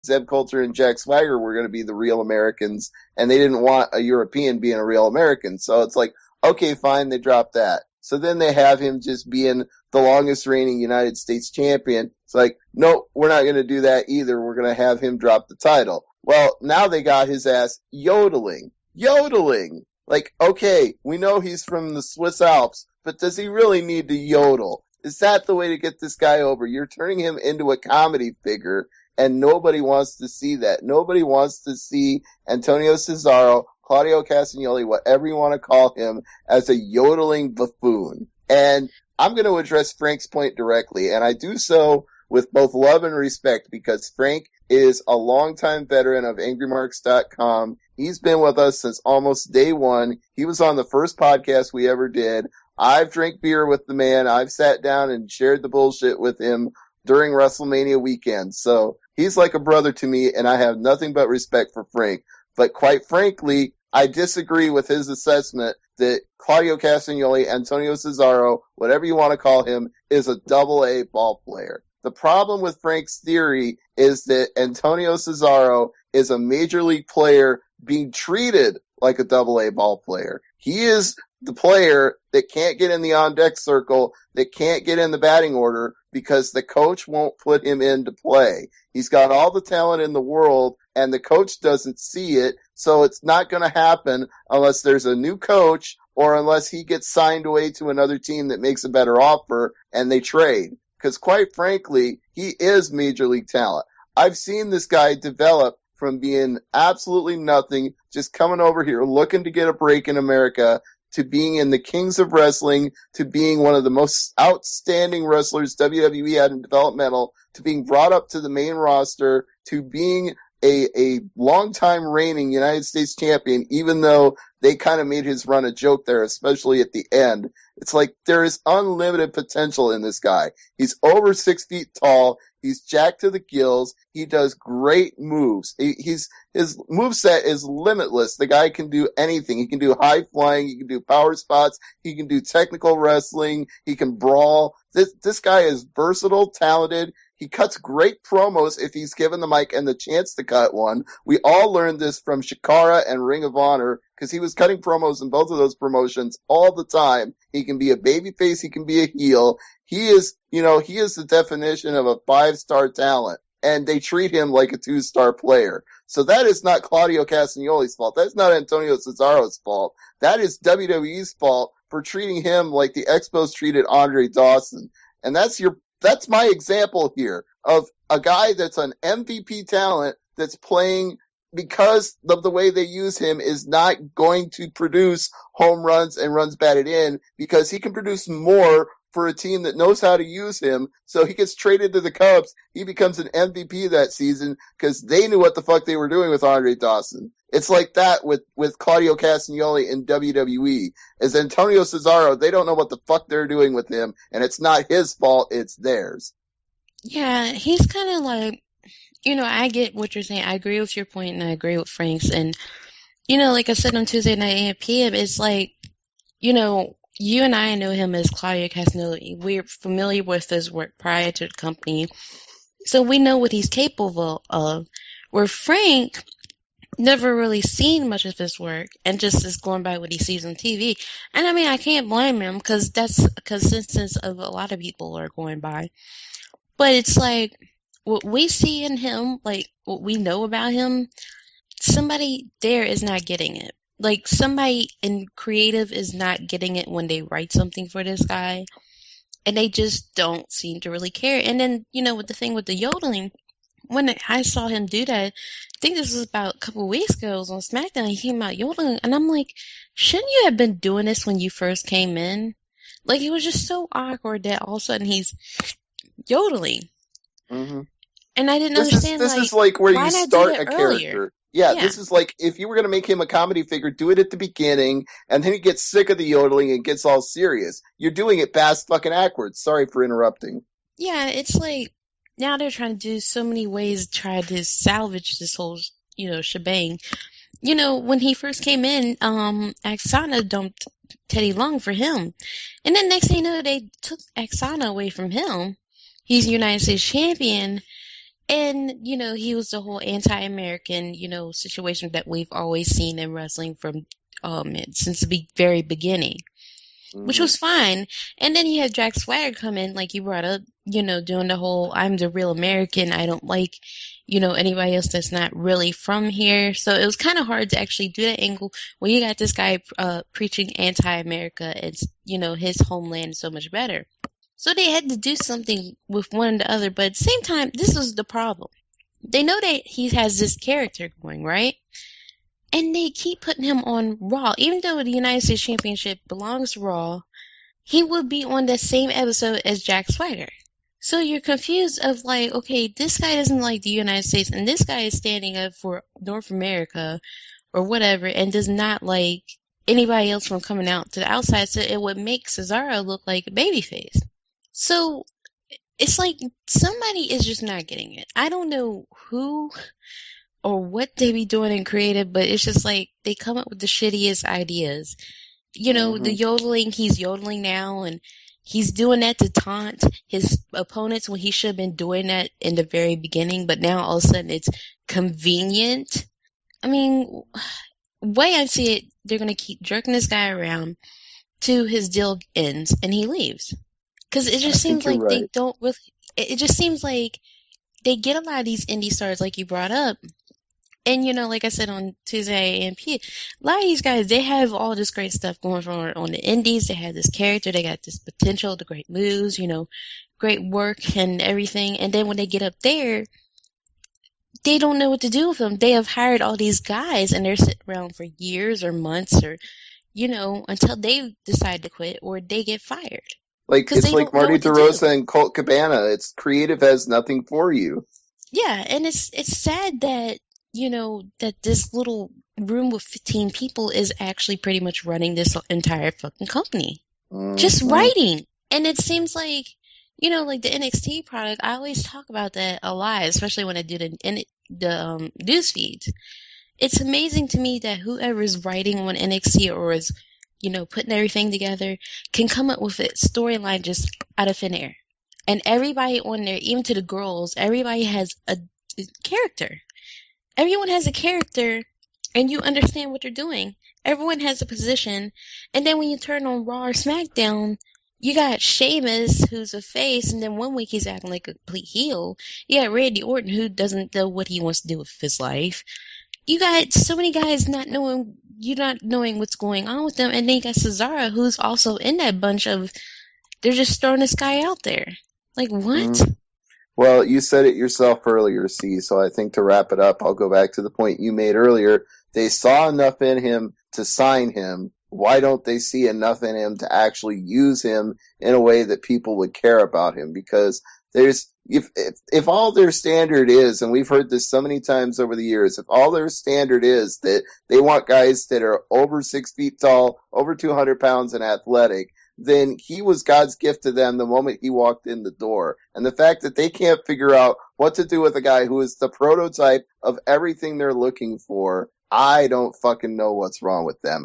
Zeb Coulter and Jack Swagger were going to be the real Americans, and they didn't want a European being a real American. So it's like, okay, fine, they dropped that. So then they have him just being the longest reigning United States champion. It's like, nope, we're not going to do that either. We're going to have him drop the title. Well, now they got his ass yodeling. Yodeling! Like, okay, we know he's from the Swiss Alps, but does he really need to yodel? Is that the way to get this guy over? You're turning him into a comedy figure, and nobody wants to see that. Nobody wants to see Antonio Cesaro, Claudio Castagnoli, whatever you want to call him, as a yodeling buffoon. And I'm going to address Frank's point directly, and I do so with both love and respect, because Frank is a longtime veteran of AngryMarks.com. He's been with us since almost day one. He was on the first podcast we ever did. I've drank beer with the man. I've sat down and shared the bullshit with him during WrestleMania weekend. So he's like a brother to me, and I have nothing but respect for Frank. But quite frankly, I disagree with his assessment that Claudio Castagnoli, Antonio Cesaro, whatever you want to call him, is a double-A ball player. The problem with Frank's theory is that Antonio Cesaro is a major league player being treated like a double-A ball player. He is the player that can't get in the on-deck circle, that can't get in the batting order because the coach won't put him in to play. He's got all the talent in the world, and the coach doesn't see it, so it's not going to happen unless there's a new coach or unless he gets signed away to another team that makes a better offer and they trade. Because quite frankly, he is major league talent. I've seen this guy develop from being absolutely nothing, just coming over here looking to get a break in America, to being in the Kings of Wrestling, to being one of the most outstanding wrestlers WWE had in developmental, to being brought up to the main roster, to being a long-time reigning United States champion, even though they kind of made his run a joke there, especially at the end. It's like there is unlimited potential in this guy. He's over 6 feet tall. He's jacked to the gills. He does great moves. His moveset is limitless. The guy can do anything. He can do high flying. He can do power spots. He can do technical wrestling. He can brawl. This guy is versatile, talented. He cuts great promos if he's given the mic and the chance to cut one. We all learned this from Shikara and Ring of Honor because he was cutting promos in both of those promotions all the time. He can be a babyface. He can be a heel. He is the definition of a 5-star talent, and they treat him like a 2-star player. So that is not Claudio Castagnoli's fault. That's not Antonio Cesaro's fault. That is WWE's fault for treating him like the Expos treated Andre Dawson. And that's my example here of a guy that's an MVP talent that's playing because of the way they use him is not going to produce home runs and runs batted in because he can produce more for a team that knows how to use him. So he gets traded to the Cubs. He becomes an MVP that season because they knew what the fuck they were doing with Andre Dawson. It's like that with Claudio Castagnoli in WWE. As Antonio Cesaro, they don't know what the fuck they're doing with him, and it's not his fault, it's theirs. Yeah, he's kind of like, I get what you're saying. I agree with your point, and I agree with Frank's. And, like I said on Tuesday night 8 p.m., it's like, you and I know him as Claudio Castagnoli. We're familiar with his work prior to the company, so we know what he's capable of. Where Frank never really seen much of his work and just is going by what he sees on TV. And I mean, I can't blame him because that's a consensus of a lot of people are going by. But it's like what we see in him, like what we know about him, somebody there is not getting it. Like somebody in creative is not getting it when they write something for this guy. And they just don't seem to really care. And then, with the thing with the yodeling, when I saw him do that, I think this was about a couple of weeks ago, it was on SmackDown, he came out yodeling, and I'm like, shouldn't you have been doing this when you first came in? Like, it was just so awkward that all of a sudden he's yodeling. Mm-hmm. And I didn't understand, this is like where you start a earlier? character. Yeah, this is like, if you were going to make him a comedy figure, do it at the beginning, and then he gets sick of the yodeling and gets all serious. You're doing it bass fucking backwards. Sorry for interrupting. Yeah, it's like, now they're trying to do so many ways to try to salvage this whole, shebang. When he first came in, Axana dumped Teddy Long for him. And then next thing you know, they took Axana away from him. He's United States champion. And, he was the whole anti-American, situation that we've always seen in wrestling from since the very beginning, which Hmm. was fine. And then you had Jack Swagger come in, like you brought up, doing the whole I'm the real American. I don't like, anybody else that's not really from here. So it was kind of hard to actually do that angle when you got this guy preaching anti-America. It's, his homeland is so much better. So they had to do something with one and the other, but at the same time, this was the problem. They know that he has this character going, right? And they keep putting him on Raw. Even though the United States Championship belongs to Raw, he would be on the same episode as Jack Swagger. So you're confused of like, okay, this guy doesn't like the United States, and this guy is standing up for North America or whatever, and does not like anybody else from coming out to the outside, so it would make Cesaro look like a babyface. So it's like somebody is just not getting it. I don't know who or what they be doing in creative, but it's just like they come up with the shittiest ideas. The Hmm. yodeling, he's yodeling now, and he's doing that to taunt his opponents when he should have been doing that in the very beginning, but now all of a sudden it's convenient. I mean, way I see it, they're going to keep jerking this guy around till his deal ends and he leaves. Because it I just seems think you're like they right. don't really. It just seems like they get a lot of these indie stars, like you brought up, and like I said on Tuesday AMP, a lot of these guys they have all this great stuff going on the indies. They have this character, they got this potential, the great moves, great work and everything. And then when they get up there, they don't know what to do with them. They have hired all these guys, and they're sitting around for years or months or until they decide to quit or they get fired Like because it's they like don't know Marty what to do. DeRosa and Colt Cabana. It's creative has nothing for you. Yeah, and it's sad that that this little room with 15 people is actually pretty much running this entire fucking company. Just Hmm. writing. And it seems like like the NXT product, I always talk about that a lot, especially when I do the news feeds. It's amazing to me that whoever is writing on NXT or is putting everything together can come up with a storyline just out of thin air. And everybody on there, even to the girls, everybody has a character. Everyone has a character, and you understand what they're doing. Everyone has a position, and then when you turn on Raw or SmackDown, you got Sheamus, who's a face, and then one week he's acting like a complete heel. You got Randy Orton, who doesn't know what he wants to do with his life. You got so many guys not knowing what's going on with them, and then you got Cesaro, who's also in that bunch of they're just throwing this guy out there. Like what? Well, you said it yourself earlier, C, so I think to wrap it up, I'll go back to the point you made earlier. They saw enough in him to sign him. Why don't they see enough in him to actually use him in a way that people would care about him? Because there's, if all their standard is, and we've heard this so many times over the years, if all their standard is that they want guys that are over 6 feet tall, over 200 pounds and athletic, then he was God's gift to them the moment he walked in the door. And the fact that they can't figure out what to do with a guy who is the prototype of everything they're looking for, I don't fucking know what's wrong with them.